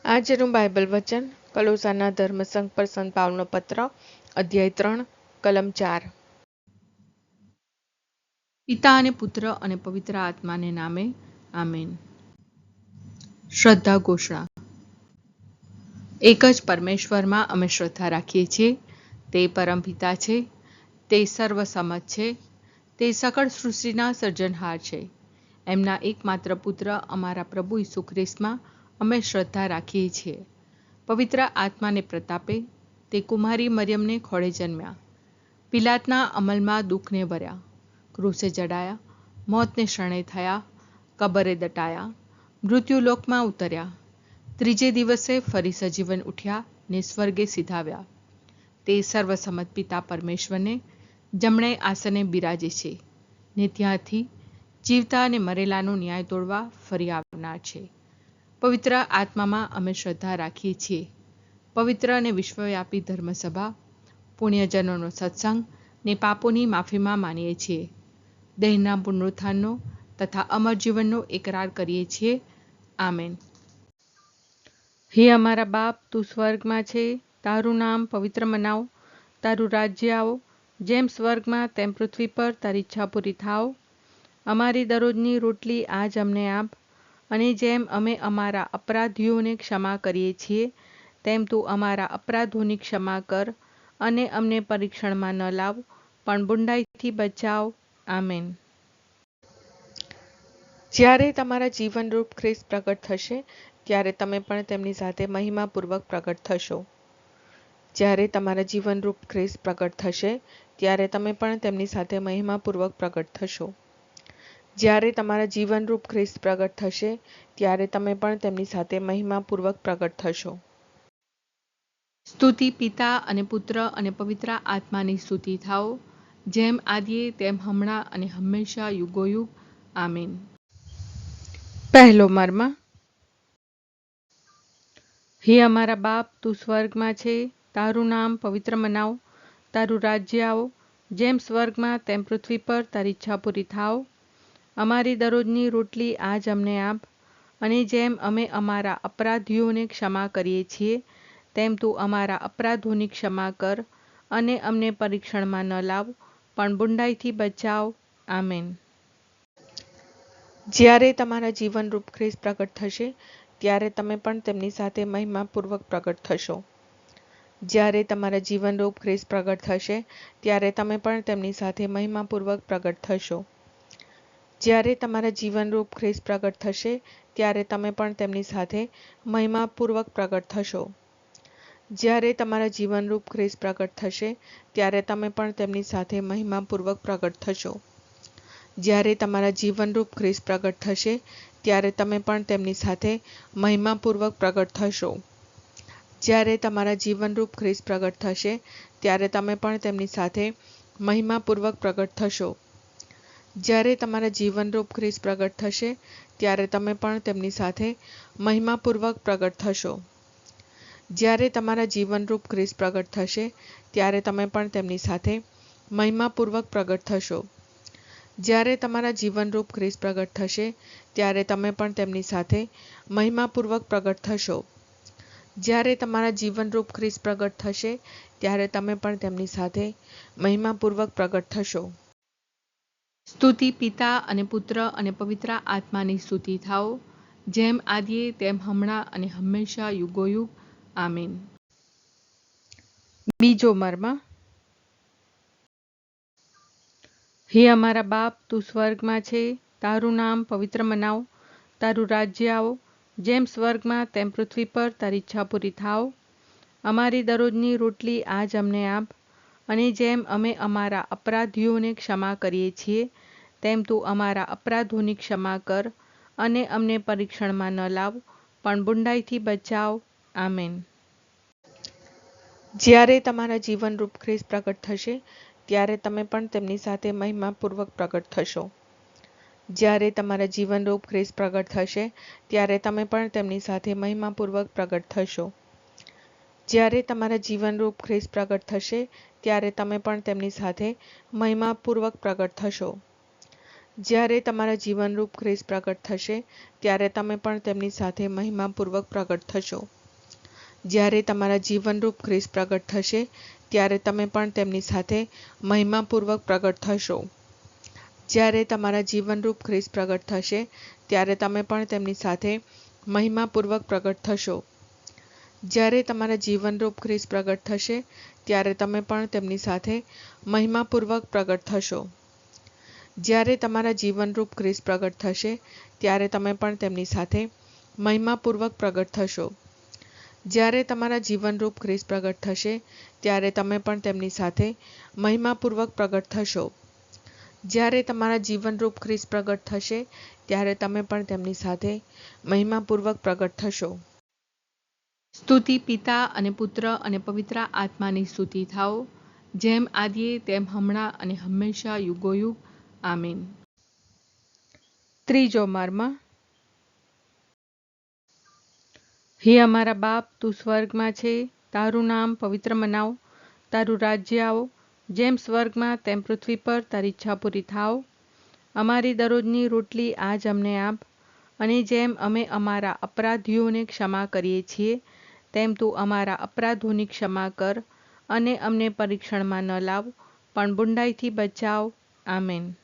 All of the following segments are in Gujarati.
આજનું બાઇબલ વચન કલોસાના ધર્મસંઘ પર સંત પાવલનો પત્ર અધ્યાય 3 કલમ 4. પિતા અને પુત્ર અને પવિત્ર આત્માને નામે આમેન. શ્રદ્ધા ઘોષણા. એક જ પરમેશ્વરમાં અમે શ્રદ્ધા રાખીએ છીએ. તે પરમપિતા છે, તે સર્વસમત છે, તે સકળ સૃષ્ટિના સર્જનહાર છે. એમના એકમાત્ર પુત્ર અમારા પ્રભુ ઈસુ ખ્રિસ્તમાં અમે શ્રદ્ધા રાખીએ છીએ. પવિત્ર આત્માને પ્રતાપે તે કુમારી મરિયમને ખોળે જન્મ્યા. પિલાતના અમલમાં દુઃખને વર્યા, ક્રૂસે જડાયા, મોતને શરણે થયા, કબરે દટાયા, મૃત્યુલોકમાં ઉતર્યા, ત્રીજે દિવસે ફરી સજીવન ઉઠ્યા ને સ્વર્ગે સીધાવ્યા. તે સર્વસમત પિતા પરમેશ્વરને જમણે આસને બિરાજે છે ને ત્યાંથી જીવતા અને મરેલાનો ન્યાય તોડવા ફરી આવનાર છે. પવિત્ર આત્મામાં અમે શ્રદ્ધા રાખીએ છીએ. પવિત્ર અને વિશ્વવ્યાપી ધર્મસભા, પુણ્યજનોનો સત્સંગ ને પાપોની માફીમાં માનીએ છીએ. દેહના પુનરુત્થાનનો તથા અમર જીવનનો એકરાર કરીએ છીએ. આમેન. હે અમારા બાપ, તું સ્વર્ગમાં છે, તારું નામ પવિત્ર મનાવ, તારું રાજ્ય આવો, જેમ સ્વર્ગમાં તેમ પૃથ્વી પર તારી ઈચ્છા પૂરી થાવ. અમારી દરરોજની રોટલી આજ અમને આપ, અને જેમ અમે અમારા અપરાધીઓને ક્ષમા કરીએ છીએ તેમ તું અમારા અપરાધોની ક્ષમા કર, અને અમને પરીક્ષણમાં ન લાવ, પણ બુંડાઈથી બચાવ. આમેન. જ્યારે તમારા જીવનરૂપ ખ્રિસ્ત પ્રગટ થશે ત્યારે તમે પણ તેમની સાથે મહિમાપૂર્વક પ્રગટ થશો. જ્યારે તમારા જીવનરૂપ ખ્રિસ્ત પ્રગટ થશે ત્યારે તમે પણ તેમની સાથે મહિમાપૂર્વક પ્રગટ થશો. જ્યારે તમારા જીવનરૂપ ખ્રિસ્ત પ્રગટ થશે ત્યારે તમે પણ તેમની સાથે મહિમાપૂર્વક પ્રગટ થશો. સ્તુતિ પિતા અને પુત્ર અને પવિત્ર આત્માની સ્તુતિ થાઓ, જેમ આદિએ તેમ હમણાં અને હંમેશા યુગોયુગ. આમીન. પહેલો મર્મ. હે અમારા બાપ, તું સ્વર્ગમાં છે, તારું નામ પવિત્ર મનાવ, તારું રાજ્ય આવો, જેમ સ્વર્ગમાં તેમ પૃથ્વી પર તારી ઈચ્છા પૂરી થાવ. અમારી દરરોજની રોટલી આજ અમને આપ, અને જેમ અમે અમારા અપરાધીઓને ક્ષમા કરીએ છીએ તેમ તું અમારા અપરાધોની ક્ષમા કર, અને અમને પરીક્ષણમાં ન લાવ, પણ બુંડાઈથી બચાવ. આમેન. જ્યારે તમારા જીવનરૂપ ખ્રિસ્ત પ્રગટ થશે ત્યારે તમે પણ તેમની સાથે મહિમાપૂર્વક પ્રગટ થશો. જ્યારે તમારા જીવનરૂપ ખ્રિસ્ત પ્રગટ થશે ત્યારે તમે પણ તેમની સાથે મહિમાપૂર્વક પ્રગટ થશો. જ્યારે તમારા જીવનરૂપ ખ્રિસ્ત પ્રગટ થશે ત્યારે તમે પણ તેમની સાથે મહિમાપૂર્વક પ્રગટ થશો. જ્યારે તમારા જીવનરૂપ ખ્રિસ્ત પ્રગટ થશે ત્યારે તમે પણ તેમની સાથે મહિમાપૂર્વક પ્રગટ થશો. જ્યારે તમારા જીવનરૂપ ખ્રિસ્ત પ્રગટ થશે ત્યારે તમે પણ તેમની સાથે મહિમાપૂર્વક પ્રગટ થશો. જ્યારે તમારા જીવનરૂપ ખ્રિસ્ત પ્રગટ થશે ત્યારે તમે પણ તેમની સાથે મહિમાપૂર્વક પ્રગટ થશો. જ્યારે તમારા જીવનરૂપ ખ્રિસ્ત પ્રગટ થશે ત્યારે તમે પણ તેમની સાથે મહિમાપૂર્વક પ્રગટ થશો. જ્યારે તમારા જીવનરૂપ ખ્રિસ્ત પ્રગટ થશે ત્યારે તમે પણ તેમની સાથે મહિમાપૂર્વક પ્રગટ થશો. જ્યારે તમારા જીવનરૂપ ખ્રિસ્ત પ્રગટ થશે ત્યારે તમે પણ તેમની સાથે મહિમાપૂર્વક પ્રગટ થશો. જ્યારે તમારા જીવનરૂપ ખ્રિસ્ત પ્રગટ થશે ત્યારે તમે પણ તેમની સાથે મહિમાપૂર્વક પ્રગટ થશો. સ્તુતિ પિતા અને પુત્ર અને પવિત્ર આત્માની સ્તુતિ થાઓ, જેમ આદિએ તેમ હમણાં અને હંમેશા યુગોયુગ. આમીન. બીજો મર્મ. હે અમારા બાપ, તું સ્વર્ગમાં છે, તારું નામ પવિત્ર મનાવ, તારું રાજ્ય આવો, જેમ સ્વર્ગમાં તેમ પૃથ્વી પર તારી ઈચ્છા પૂરી થાવ. અમારી દરરોજની રોટલી આજ અમને આપ, અને જેમ અમે અમારા અપરાધીઓને ક્ષમા કરીએ છીએ તેમ તું અમારા અપરાધોની ક્ષમા કર, અને અમને પરીક્ષણમાં ન લાવ, પણ બુંડાઈથી બચાવ. આમેન. જ્યારે તમારા જીવનરૂપ ખ્રિસ્ત પ્રગટ થશે ત્યારે તમે પણ તેમની સાથે મહિમાપૂર્વક પ્રગટ થશો. જ્યારે તમારા જીવનરૂપ ખ્રિસ્ત પ્રગટ થશે ત્યારે તમે પણ તેમની સાથે મહિમાપૂર્વક પ્રગટ થશો. જ્યારે તમારા જીવનરૂપ ખ્રિસ્ત પ્રગટ થશે ત્યારે તમે પણ તેમની સાથે મહિમાપૂર્વક પ્રગટ થશો. જ્યારે તમારા જીવનરૂપ ખ્રિસ્ત પ્રગટ થશે ત્યારે તમે પણ તેમની સાથે મહિમાપૂર્વક પ્રગટ થશો. જ્યારે તમારા જીવનરૂપ ખ્રિસ્ત પ્રગટ થશે ત્યારે તમે પણ તેમની સાથે મહિમાપૂર્વક પ્રગટ થશો. જ્યારે તમારા જીવનરૂપ ખ્રિસ્ત પ્રગટ થશે ત્યારે તમે પણ તેમની સાથે મહિમાપૂર્વક પ્રગટ થશો. જ્યારે તમારા જીવનરૂપ ખ્રિસ્ત પ્રગટ થશે ત્યારે તમે પણ તેમની સાથે મહિમાપૂર્વક પ્રગટ થશો. જ્યારે તમારા જીવનરૂપ ખ્રિસ્ત પ્રગટ થશે ત્યારે તમે પણ તેમની સાથે મહિમાપૂર્વક પ્રગટ થશો. જ્યારે તમારા જીવનરૂપ ખ્રિસ્ત પ્રગટ થશે ત્યારે તમે પણ તેમની સાથે મહિમાપૂર્વક પ્રગટ થશો. જ્યારે તમારા જીવનરૂપ ખ્રિસ્ત પ્રગટ થશે ત્યારે તમે પણ તેમની સાથે મહિમાપૂર્વક પ્રગટ થશો. સ્તુતિ પિતા અને પુત્ર અને પવિત્ર આત્માની સ્તુતિ થાઓ, જેમ આદિએ તેમ હમણાં અને હંમેશા યુગોયુગ. આમીન. ત્રીજો મર્મ. હે અમારા બાપ, તું સ્વર્ગમાં છે, તારું નામ પવિત્ર મનાવ, તારું રાજ્ય આવો, જેમ સ્વર્ગમાં તેમ પૃથ્વી પર તારી ઈચ્છા પૂરી થાવ. અમારી દરરોજની રોટલી આજ અમને આપ, અને જેમ અમે અમારા અપરાધીઓને ક્ષમા કરીએ છીએ તેમ તું અમારા અપરાધોની ક્ષમા કર, અને અમને પરીક્ષણમાં ન લાવ, પણ બુંડાઈથી બચાવ. આમેન.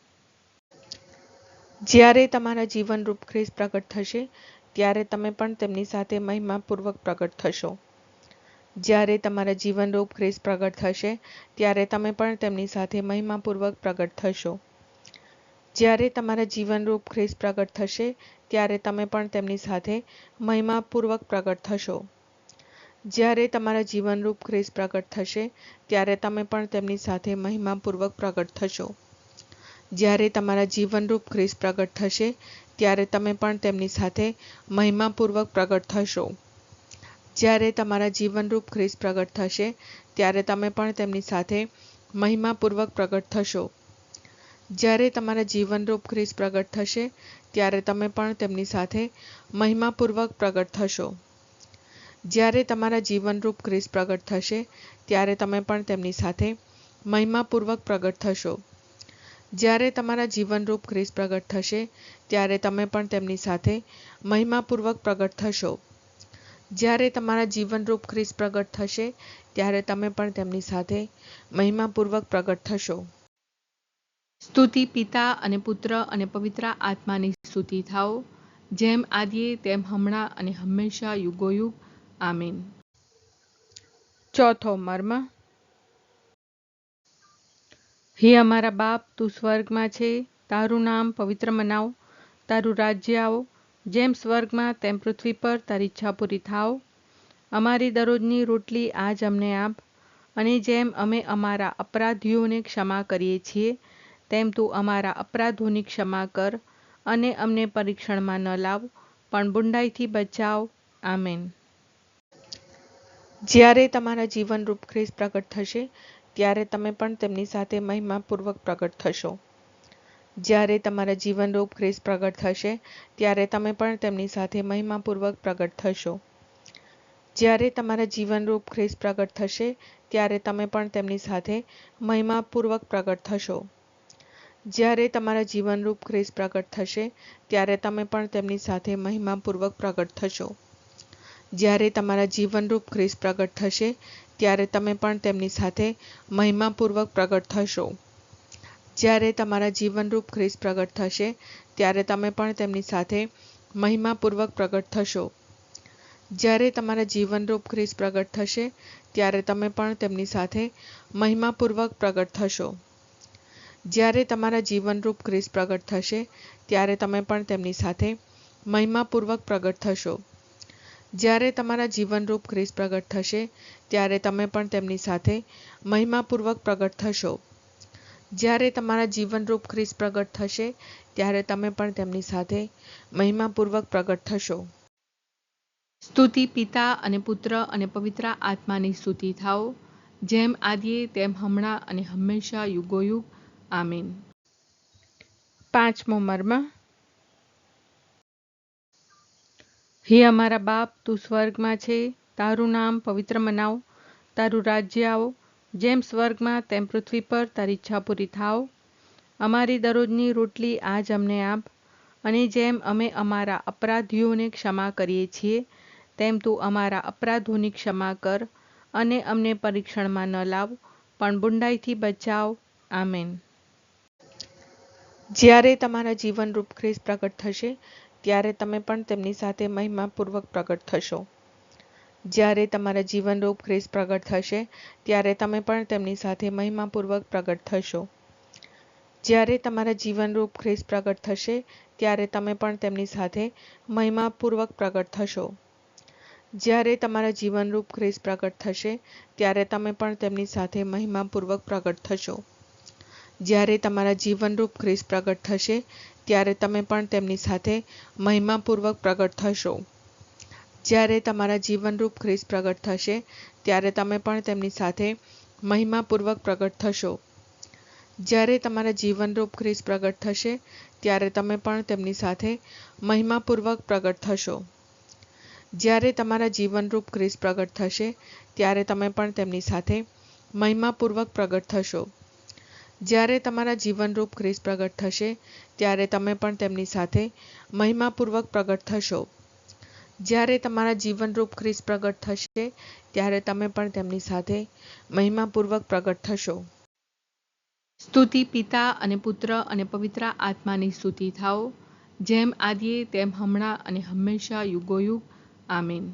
જ્યારે તમારા જીવનરૂપ ખ્રિસ્ત પ્રગટ થશે ત્યારે તમે પણ તેમની સાથે મહિમાપૂર્વક પ્રગટ થશો. જ્યારે તમારા જીવનરૂપ ખ્રિસ્ત પ્રગટ થશે ત્યારે તમે પણ તેમની સાથે મહિમાપૂર્વક પ્રગટ થશો. જ્યારે તમારા જીવનરૂપ ખ્રિસ્ત પ્રગટ થશે ત્યારે તમે પણ તેમની સાથે મહિમાપૂર્વક પ્રગટ થશો. જ્યારે તમારા જીવનરૂપ ખ્રિસ્ત પ્રગટ થશે ત્યારે તમે પણ તેમની સાથે મહિમાપૂર્વક પ્રગટ થશો. જ્યારે તમારા જીવનરૂપ ખ્રિસ્ત પ્રગટ થશે ત્યારે તમે પણ તેમની સાથે મહિમાપૂર્વક પ્રગટ થશો. જ્યારે તમારા જીવનરૂપ ખ્રિસ્ત પ્રગટ થશે ત્યારે તમે પણ તેમની સાથે મહિમાપૂર્વક પ્રગટ થશો. જ્યારે તમારા જીવનરૂપ ખ્રિસ્ત પ્રગટ થશે ત્યારે તમે પણ તેમની સાથે મહિમાપૂર્વક પ્રગટ થશો. જ્યારે તમારા જીવનરૂપ ખ્રિસ્ત પ્રગટ થશે ત્યારે તમે પણ તેમની સાથે મહિમાપૂર્વક પ્રગટ થશો. જ્યારે તમારા જીવનરૂપ ખ્રિસ્ત પ્રગટ થશે ત્યારે તમે પણ તેમની સાથે મહિમાપૂર્વક પ્રગટ થશો. જ્યારે તમારા જીવનરૂપ ખ્રિસ્ત પ્રગટ થશે ત્યારે તમે પણ તેમની સાથે મહિમાપૂર્વક પ્રગટ થશો. સ્તુતિ પિતા અને પુત્ર અને પવિત્ર આત્માની સ્તુતિ થાઓ, જેમ આદિએ તેમ હમણાં અને હંમેશા યુગોયુગ. આમીન. ચોથો મર્મ. હે અમારા બાપ, તું સ્વર્ગમાં છે, તારું નામ પવિત્ર મનાવ, તારું રાજ્ય આવો, જેમ સ્વર્ગમાં તેમ પૃથ્વી પર તારી ઈચ્છા પૂરી થાવ. અમારી દરરોજની રોટલી આજ અમને આપ, અને જેમ અમે અમારા અપરાધીઓને ક્ષમા કરીએ છીએ તેમ તું અમારા અપરાધોની ક્ષમા કર, અને અમને પરીક્ષણમાં ન લાવ, પણ બુંડાઈથી બચાવ. આમેન. જ્યારે તમારા જીવનરૂપ ખ્રિસ્ત પ્રગટ થશે ત્યારે તમે પણ તેમની સાથે મહિમાપૂર્વક પ્રગટ થશો. જ્યારે તમારા જીવનરૂપ ખ્રિસ્ત પ્રગટ થશે ત્યારે તમે પણ તેમની સાથે મહિમાપૂર્વક પ્રગટ થશો. જ્યારે તમારા જીવનરૂપ ખ્રિસ્ત પ્રગટ થશે ત્યારે તમે પણ તેમની સાથે મહિમાપૂર્વક પ્રગટ થશો. જ્યારે તમારા જીવનરૂપ ખ્રિસ્ત પ્રગટ થશે ત્યારે તમે પણ તેમની સાથે મહિમાપૂર્વક પ્રગટ થશો. જ્યારે તમારા જીવનરૂપ ખ્રિસ્ત પ્રગટ થશે ત્યારે તમે પણ તેમની સાથે મહિમાપૂર્વક પ્રગટ થશો. જ્યારે તમારા જીવનરૂપ ખ્રિસ્ત પ્રગટ થશે ત્યારે તમે પણ તેમની સાથે મહિમાપૂર્વક પ્રગટ થશો. જ્યારે તમારા જીવનરૂપ ખ્રિસ્ત પ્રગટ થશે ત્યારે તમે પણ તેમની સાથે મહિમાપૂર્વક પ્રગટ થશો. જ્યારે તમારા જીવનરૂપ ખ્રિસ્ત પ્રગટ થશે ત્યારે તમે પણ તેમની સાથે મહિમાપૂર્વક પ્રગટ થશો. જ્યારે તમારા જીવનરૂપ ખ્રિસ્ત પ્રગટ થશે ત્યારે તમે પણ તેમની સાથે મહિમાપૂર્વક પ્રગટ થશો. જ્યારે તમારા જીવનરૂપ ખ્રિસ્ત પ્રગટ થશે ત્યારે તમે પણ તેમની સાથે મહિમાપૂર્વક પ્રગટ થશો. સ્તુતિ પિતા અને પુત્ર અને પવિત્ર આત્માની સ્તુતિ થાઓ, જેમ આદિએ તેમ હમણાં અને હંમેશા યુગોયુગ. આમીન. પાંચમો મર્મ. હે અમારા બાપ, તું સ્વર્ગમાં છે, તારું નામ પવિત્ર મનાવ, તારું રાજ્ય આવો, જેમ સ્વર્ગમાં તેમ પૃથ્વી પર તારી ઈચ્છા પૂરી થાવ. અમારી દરરોજની રોટલી આજ અમને આપ, અને જેમ અમે અમારા અપરાધીઓને ક્ષમા કરીએ છીએ, તેમ તું અમારા અપરાધોની ક્ષમા કર, અને અમને પરીક્ષણમાં ન લાવ, પણ બુંડાઈથી બચાવ. આમેન. જ્યારે તમારા જીવનરૂપ ખ્રિસ્ત પ્રગટ થશે, ત્યારે તમે પણ તેમની સાથે મહિમાપૂર્વક પ્રગટ થશો. જ્યારે તમારા જીવનરૂપ ખ્રિસ્ત પ્રગટ થશે, ત્યારે તમે પણ તેમની સાથે મહિમાપૂર્વક પ્રગટ થશો. જ્યારે તમારા જીવનરૂપ ખ્રિસ્ત પ્રગટ થશે, ત્યારે તમે પણ તેમની સાથે મહિમાપૂર્વક પ્રગટ થશો. જ્યારે તમારા જીવનરૂપ ખ્રિસ્ત પ્રગટ થશે, ત્યારે તમે પણ તેમની સાથે મહિમાપૂર્વક પ્રગટ થશો. જ્યારે તમારા જીવનરૂપ ખ્રિસ્ત પ્રગટ થશે, ત્યારે તમે પણ તેમની સાથે મહિમાપૂર્વક પ્રગટ થશો. જ્યારે તમારા જીવનરૂપ ખ્રિસ્ત પ્રગટ થશે, ત્યારે તમે પણ તેમની સાથે મહિમાપૂર્વક પ્રગટ થશો. જ્યારે તમારા જીવનરૂપ ખ્રિસ્ત પ્રગટ થશે, ત્યારે તમે પણ તેમની સાથે મહિમાપૂર્વક પ્રગટ થશો. જ્યારે તમારા જીવનરૂપ ખ્રિસ્ત પ્રગટ થશે, ત્યારે તમે પણ તેમની સાથે મહિમાપૂર્વક પ્રગટ થશો. જ્યારે તમારા જીવનરૂપ ખ્રિસ્ત પ્રગટ થશે, ત્યારે તમે પણ તેમની સાથે મહિમાપૂર્વક પ્રગટ થશો. જ્યારે તમારા જીવનરૂપ ખ્રિસ્ત પ્રગટ થશે, ત્યારે તમે પણ તેમની સાથે મહિમાપૂર્વક પ્રગટ થશો. સ્તુતિ પિતા અને પુત્ર અને પવિત્ર આત્માની સ્તુતિ થાઓ, જેમ આદિએ તેમ હમણાં અને હંમેશા યુગોયુગ. આમીન.